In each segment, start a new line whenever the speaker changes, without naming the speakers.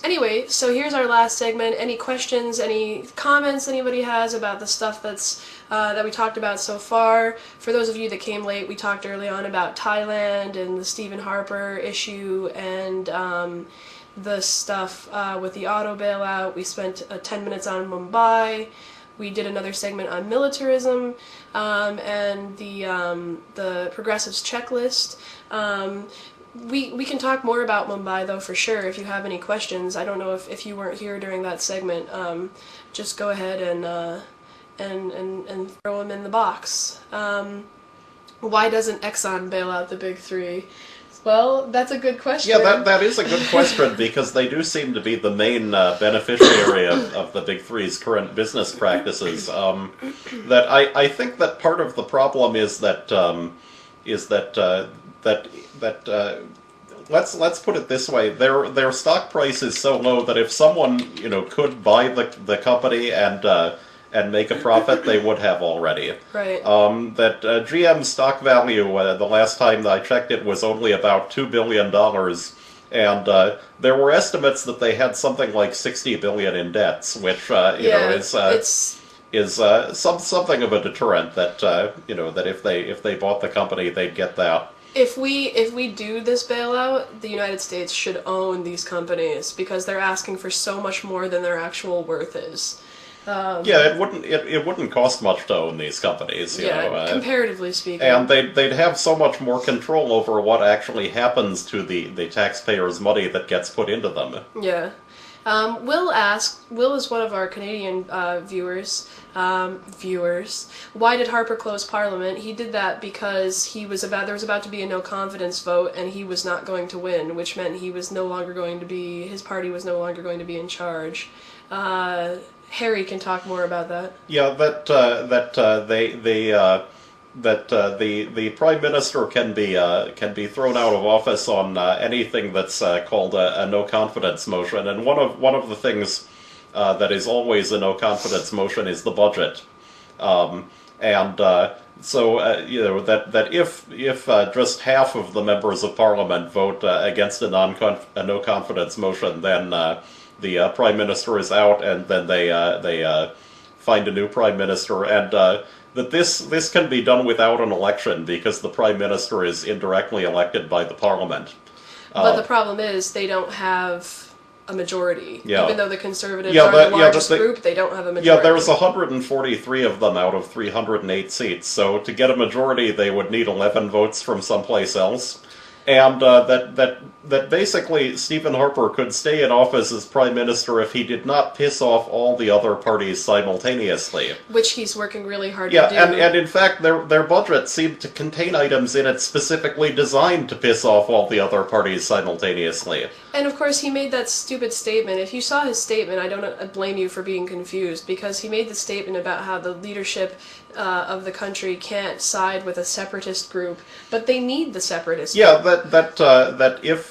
Anyway, so here's our last segment. Any questions, any comments anybody has about the stuff that we talked about so far? For those of you that came late, we talked early on about Thailand and the Stephen Harper issue and the stuff with the auto bailout. We spent 10 minutes on Mumbai. We did another segment on militarism and the progressives checklist. We can talk more about Mumbai, though, for sure, if you have any questions. I don't know if you weren't here during that segment. Just go ahead and throw them in the box. Why doesn't Exxon bail out the big three? Well, that's a good question.
Yeah, that is a good question, because they do seem to be the main beneficiary of the big three's current business practices. That I think that part of the problem is that let's put it this way: their stock price is so low that if someone could buy the company and make a profit, they would have already.
Right.
That GM's stock value, the last time I checked it, was only about $2 billion, and there were estimates that they had something like $60 billion in debts, which is something of a deterrent. That that if they bought the company, they'd get that.
If we do this bailout, the United States should own these companies because they're asking for so much more than their actual worth is.
Yeah, it wouldn't cost much to own these companies, you know.
Comparatively speaking.
And they'd have so much more control over what actually happens to the taxpayers' money that gets put into them.
Yeah. Will is one of our Canadian viewers, why did Harper close Parliament? He did that because there was about to be a no confidence vote and he was not going to win, which meant his party was no longer going to be in charge. Harry can talk more about that.
Yeah, the prime minister can be thrown out of office on anything that's called a no confidence motion, and one of the things that is always a no confidence motion is the budget, so that if just half of the members of parliament vote against a no confidence motion, then the prime minister is out, and then they find a new prime minister, and that this can be done without an election because the prime minister is indirectly elected by the parliament.
But the problem is they don't have a majority.
Yeah.
Even though the Conservatives are the largest group, they don't have a majority.
Yeah, there's 143 of them out of 308 seats, so to get a majority they would need 11 votes from someplace else. And that basically Stephen Harper could stay in office as Prime Minister if he did not piss off all the other parties simultaneously.
Which he's working really hard
to
do.
And in fact their budget seemed to contain items in it specifically designed to piss off all the other parties simultaneously.
And of course he made that stupid statement. If you saw his statement, I don't blame you for being confused, because he made the statement about how the leadership of the country can't side with a separatist group, but they need the separatist group.
Yeah, that if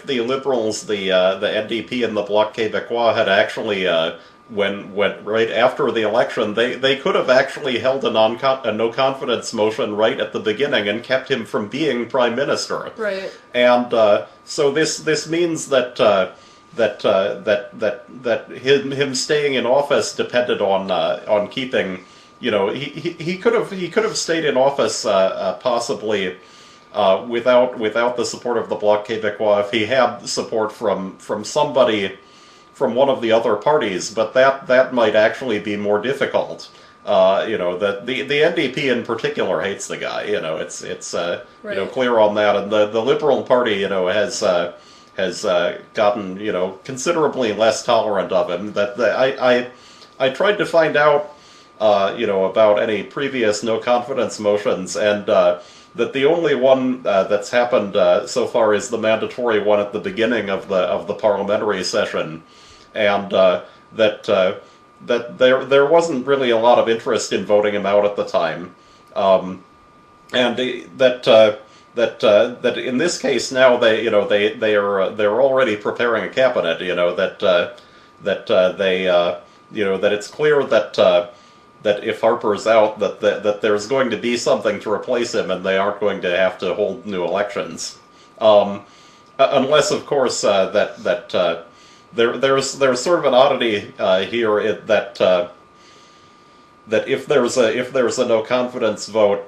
the Liberals, the NDP and the Bloc Québécois had actually went right after the election, they could have actually held a no confidence motion right at the beginning and kept him from being prime minister.
Right.
And so this means that him staying in office depended on keeping. He could have stayed in office possibly without the support of the Bloc Québécois if he had support from somebody from one of the other parties, but that might actually be more difficult. That the NDP in particular hates the guy. It's
right.
Clear on that, and the Liberal Party has gotten considerably less tolerant of him. I tried to find out about any previous no confidence motions, and that the only one that's happened so far is the mandatory one at the beginning of the parliamentary session, and that there wasn't really a lot of interest in voting him out at the time, and that in this case now they're already preparing a cabinet. That it's clear that if Harper's out, that there's going to be something to replace him, and they aren't going to have to hold new elections. unless, of course, there's sort of an oddity here that if there's a no confidence vote,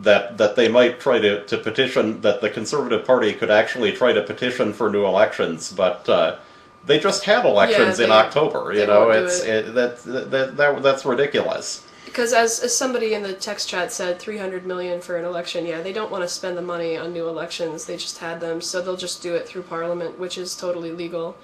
that they might try to petition, that the Conservative Party could actually try to petition for new elections, but they just had elections in October.
They
You know,
won't do
it's
it.
that's ridiculous.
Because as somebody in the text chat said, 300 million for an election. Yeah, they don't want to spend the money on new elections. They just had them, so they'll just do it through Parliament, which is totally legal.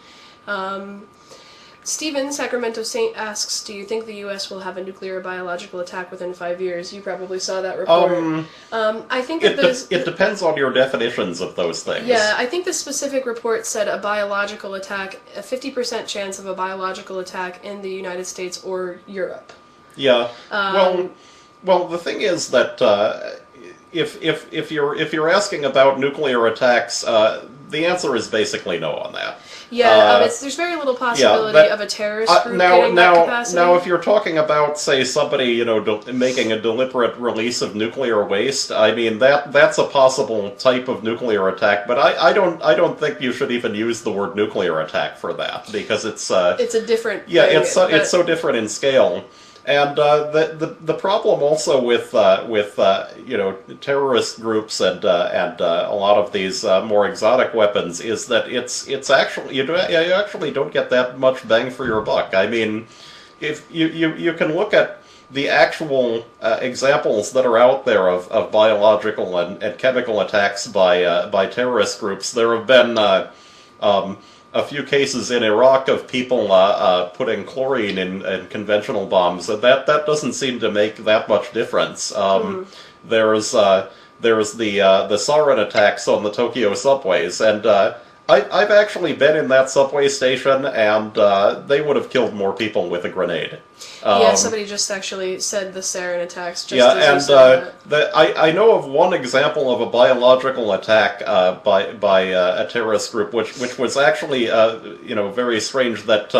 Stephen, Sacramento Saint, asks, do you think the U.S. will have a nuclear or biological attack within 5 years? You probably saw that report. I think that
It depends on your definitions of those things.
Yeah, I think the specific report said a biological attack, a 50% chance of a biological attack in the United States or Europe.
Yeah. Well, the thing is that if you're asking about nuclear attacks, the answer is basically no on that.
Yeah, there's very little possibility of a terrorist group getting that capacity.
Now, if you're talking about, say, somebody, making a deliberate release of nuclear waste, I mean that's a possible type of nuclear attack. But I don't think you should even use the word nuclear attack for that, because it's a different thing, it's so different in scale. And the problem also with terrorist groups and a lot of these more exotic weapons is that it's actually you actually don't get that much bang for your buck. I mean, if you can look at the actual examples that are out there of biological and chemical attacks by terrorist groups, there have been a few cases in Iraq of people putting chlorine in conventional bombs. That doesn't seem to make that much difference. There's the sarin attacks on the Tokyo subways, and I've actually been in that subway station, and they would have killed more people with a grenade.
Somebody just actually said the sarin attacks.
I know of one example of a biological attack by a terrorist group, which was actually very strange. That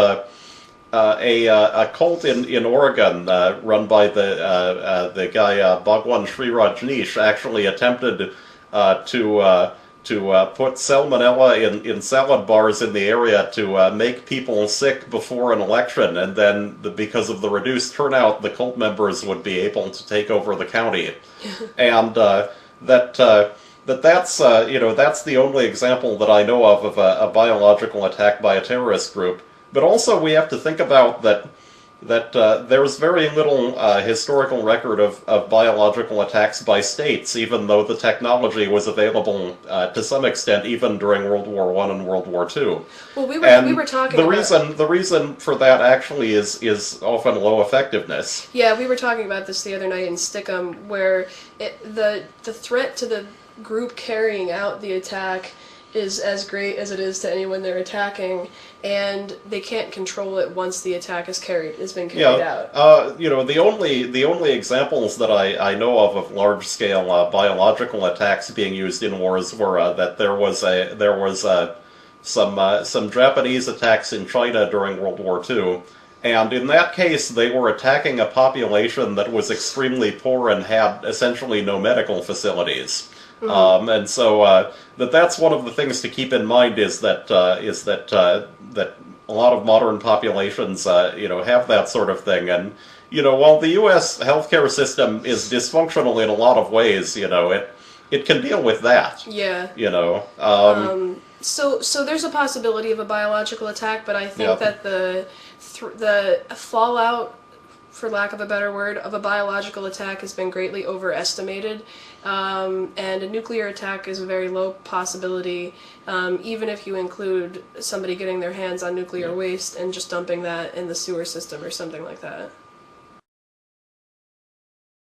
a cult in Oregon run by the guy Bhagwan Sri Rajneesh actually attempted to put salmonella in salad bars in the area to make people sick before an election, and then because of the reduced turnout, the cult members would be able to take over the county, and that's the only example that I know of a biological attack by a terrorist group. But also we have to think about that there's very little historical record of biological attacks by states, even though the technology was available to some extent even during World War I and World War II.
Well, we were talking
the reason for that actually is often low effectiveness.
Yeah, we were talking about this the other night in Stickum, where the threat to the group carrying out the attack is as great as it is to anyone they're attacking, and they can't control it once the attack has been carried out.
The only examples that I know of large scale biological attacks being used in wars were that there was some Japanese attacks in China during World War II. And in that case, they were attacking a population that was extremely poor and had essentially no medical facilities. And so that's one of the things to keep in mind is that that a lot of modern populations have that sort of thing. And while the U.S. healthcare system is dysfunctional in a lot of ways, it can deal with that.
Yeah. So there's a possibility of a biological attack, but I think that the fallout, for lack of a better word, of a biological attack has been greatly overestimated, and a nuclear attack is a very low possibility, even if you include somebody getting their hands on nuclear waste and just dumping that in the sewer system or something like that.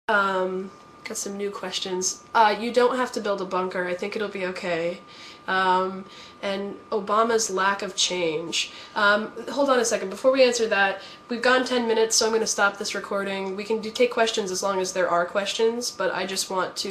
Got some new questions. You don't have to build a bunker. I think it'll be okay. And Obama's lack of change. Hold on a second. Before we answer that, we've gone 10 minutes, so I'm going to stop this recording. We can take questions as long as there are questions, but I just want to